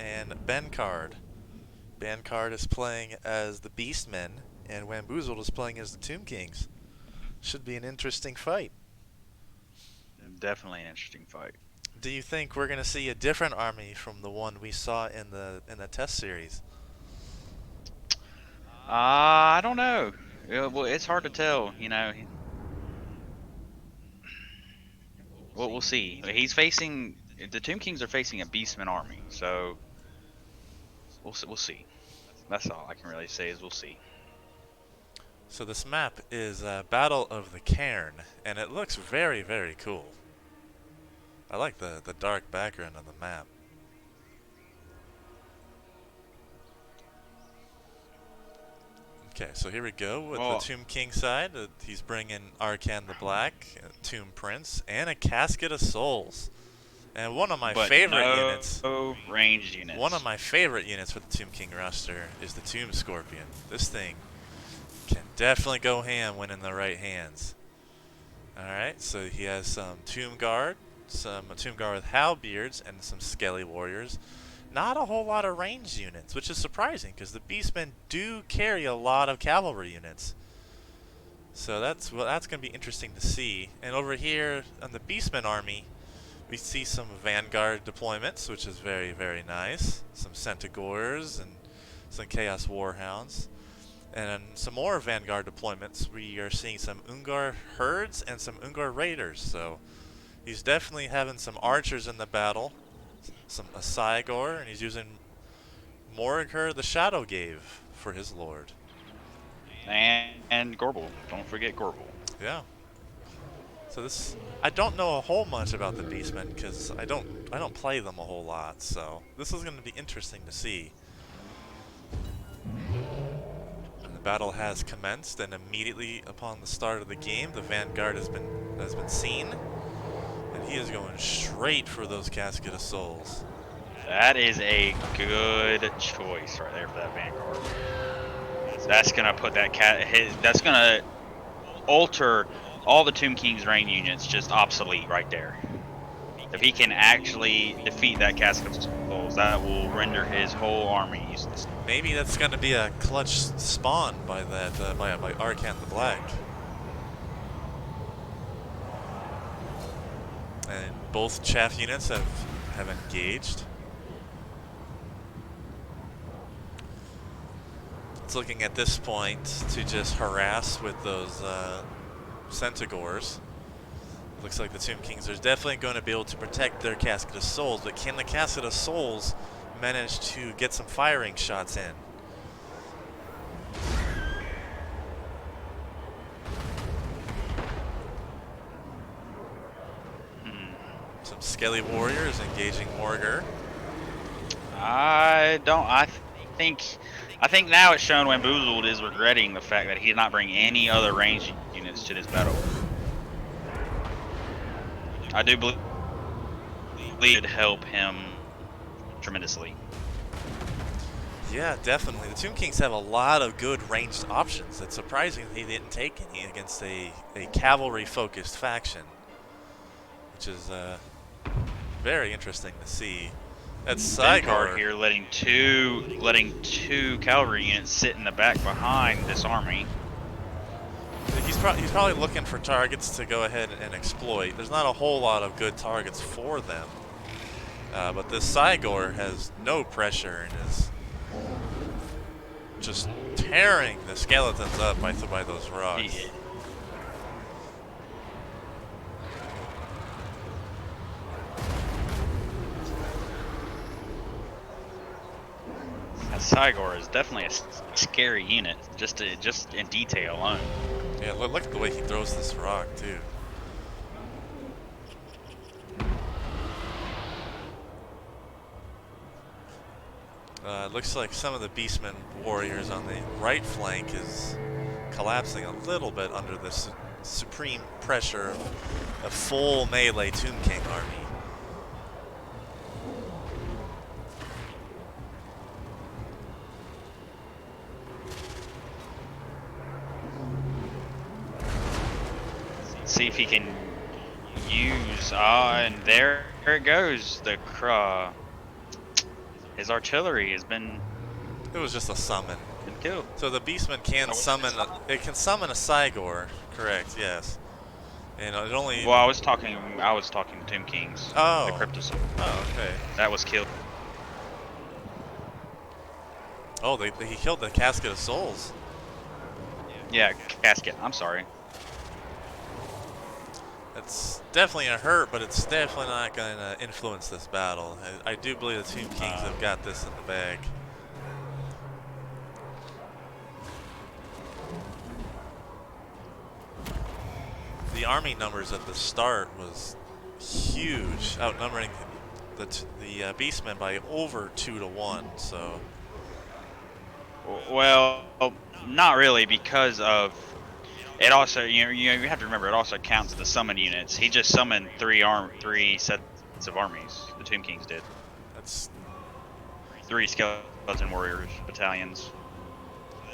and Bencard. Bencard is playing as the Beastmen, and Whamboozled is playing as the Tomb Kings. Should be an interesting fight. Definitely an interesting fight. Do you think we're going to see a different army from the one we saw in the test series? I don't know. Well, it's hard to tell. We'll see. He's facing the Tomb Kings are facing a Beastman army, so we'll see. That's all I can really say is we'll see. So this map is Battle of the Cairn, and it looks very, very cool. I like the dark background on the map. Okay, so here we go with the Well, Tomb King side. He's bringing Arcan the Black, Tomb Prince, and a Casket of Souls. And one of my but favorite units, no ranged one of units. my favorite units for the Tomb King roster is the Tomb Scorpion. This thing can definitely go ham when in the right hands. Alright, so he has some Tomb Guard, a Tomb Guard with halberds, and some Skelly Warriors. Not a whole lot of ranged units, which is surprising because the Beastmen do carry a lot of cavalry units. So that's going to be interesting to see. And over here on the Beastmen army, we see some Vanguard deployments, which is very, very nice. Some Centaurs and some Chaos Warhounds. And some more Vanguard deployments. We are seeing some Ungar herds and some Ungar raiders. So he's definitely having some archers in the battle. A Cygor, and he's using Morgar the Shadow Gave for his lord. And Gorbel. Don't forget Gorbel. Yeah. So this, I don't know a whole much about the Beastmen because I don't play them a whole lot. So this is going to be interesting to see. And the battle has commenced, and immediately upon the start of the game, the Vanguard has been seen. And he is going straight for those Casket of Souls. That is a good choice right there for that Vanguard. That's gonna put that that's gonna alter all the Tomb King's rain units just obsolete right there. If he can actually defeat that Casket of Souls, that will render his whole army useless. Maybe that's gonna be a clutch spawn by by Arcan the Black. And both chaff units have engaged. It's looking at this point to just harass with those Centaurs. Looks like the Tomb Kings are definitely going to be able to protect their Casket of Souls, but can the Casket of Souls manage to get some firing shots in? Some Skelly Warriors engaging Morgar. I think now it's shown when Boozled is regretting the fact that he did not bring any other ranged units to this battle. I do believe it would help him tremendously. Yeah, definitely. The Tomb Kings have a lot of good ranged options. It's surprising he didn't take any against a cavalry-focused faction, which is very interesting to see. That's Bencard Cygor here letting two cavalry units sit in the back behind this army. He's probably looking for targets to go ahead and exploit. There's not a whole lot of good targets for them, but this Cygor has no pressure and is just tearing the skeletons up by those rocks. That Cygor is definitely a scary unit, just in detail alone. Yeah, look at the way he throws this rock too. It looks like some of the Beastmen warriors on the right flank is collapsing a little bit under the supreme pressure of a full melee Tomb King army. See if he can use and there it goes. His artillery has been It was just a summon. killed. So the Beastman can summon. It can summon a Cygor. Correct. Yes. And it only. Well, I was talking to Tomb Kings. Oh. The Crypto Soul. Oh, okay. That was killed. Oh, he killed the Casket of Souls. Yeah, casket. I'm sorry. It's definitely a hurt, but it's definitely not going to influence this battle. I do believe the Tomb Kings have got this in the bag. The army numbers at the start was huge, outnumbering the Beastmen by over 2 to 1. So. Well, not really, because of it. Also, you have to remember, it also counts the summon units. He just summoned three sets of armies. The Tomb Kings did. That's 3 skeleton warriors battalions.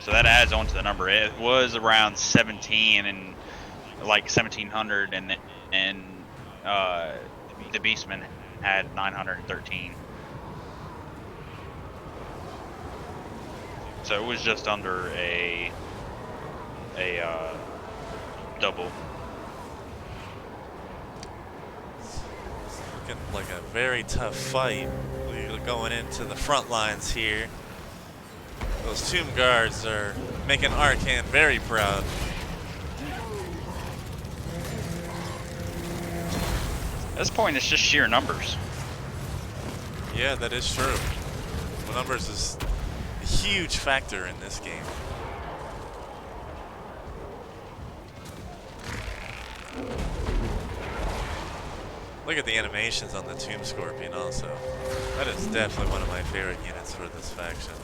So that adds on to the number. It was around 17 and like 1700, and the Beastmen had 913. So it was just under a double. looking like a very tough fight. We're going into the front lines here. Those Tomb Guards are making Arcan very proud. At this point, it's just sheer numbers. Yeah, that is true. The numbers is a huge factor in this game. Look at the animations on the Tomb Scorpion also. That is definitely one of my favorite units for this faction.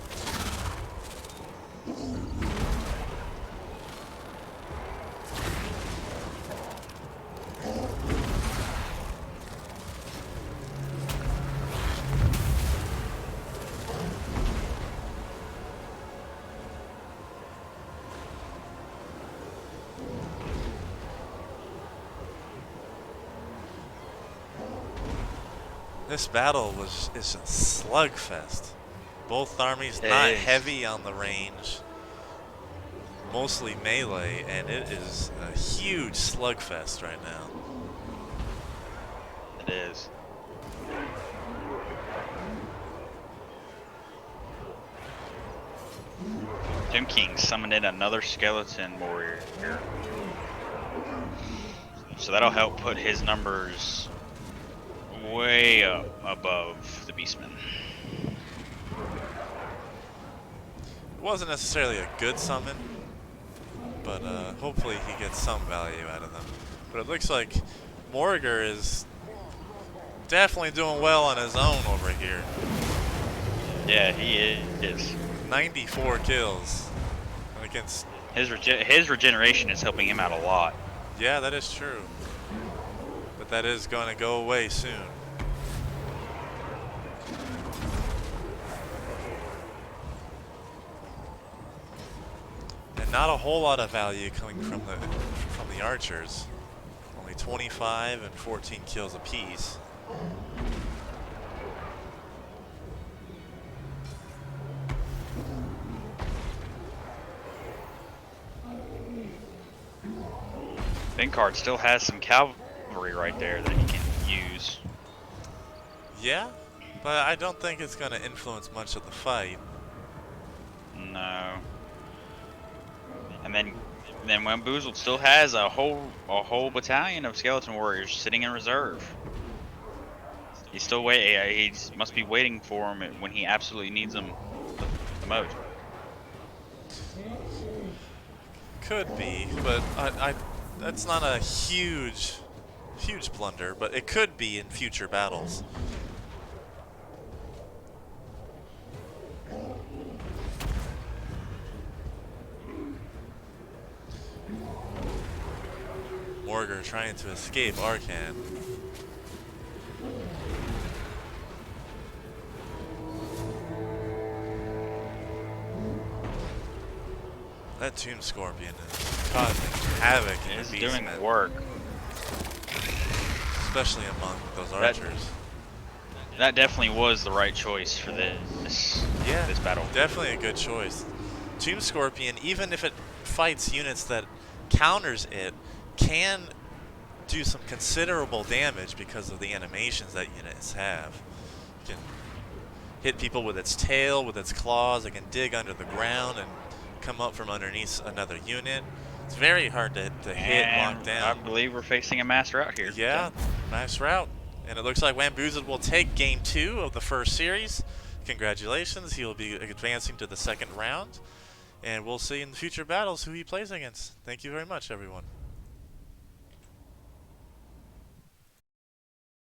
This battle is a slugfest. Both armies not heavy on the range, mostly melee, and it is a huge slugfest right now. It is. Tomb King summoned in another skeleton warrior here. So that'll help put his numbers way up above the Beastmen. It wasn't necessarily a good summon, but hopefully he gets some value out of them. But it looks like Morgar is definitely doing well on his own over here. Yeah, he is. 94 kills against. His regeneration is helping him out a lot. Yeah, that is true. But that is going to go away soon. And not a whole lot of value coming from the archers. Only 25 and 14 kills apiece. Bencard still has some cavalry right there that he can use. Yeah, but I don't think it's going to influence much of the fight. No. And then Whamboozled still has a whole battalion of skeleton warriors sitting in reserve. He's still waiting. He must be waiting for him when he absolutely needs them the most. Could be, but that's not a huge blunder, but it could be in future battles. Morgar trying to escape Arcan. That Tomb Scorpion is causing havoc in the He's doing Beastmen, work. especially among those archers. That definitely was the right choice for this battle. Definitely a good choice. Tomb Scorpion, even if it fights units that counters it, can do some considerable damage because of the animations that units have. It can hit people with its tail, with its claws. It can dig under the ground and come up from underneath another unit. It's very hard to hit and lock down. I believe we're facing a mass route here. Yeah, nice route. And it looks like Whamboozled will take game 2 of the first series. Congratulations, he will be advancing to the second round. And we'll see in future battles who he plays against. Thank you very much, everyone.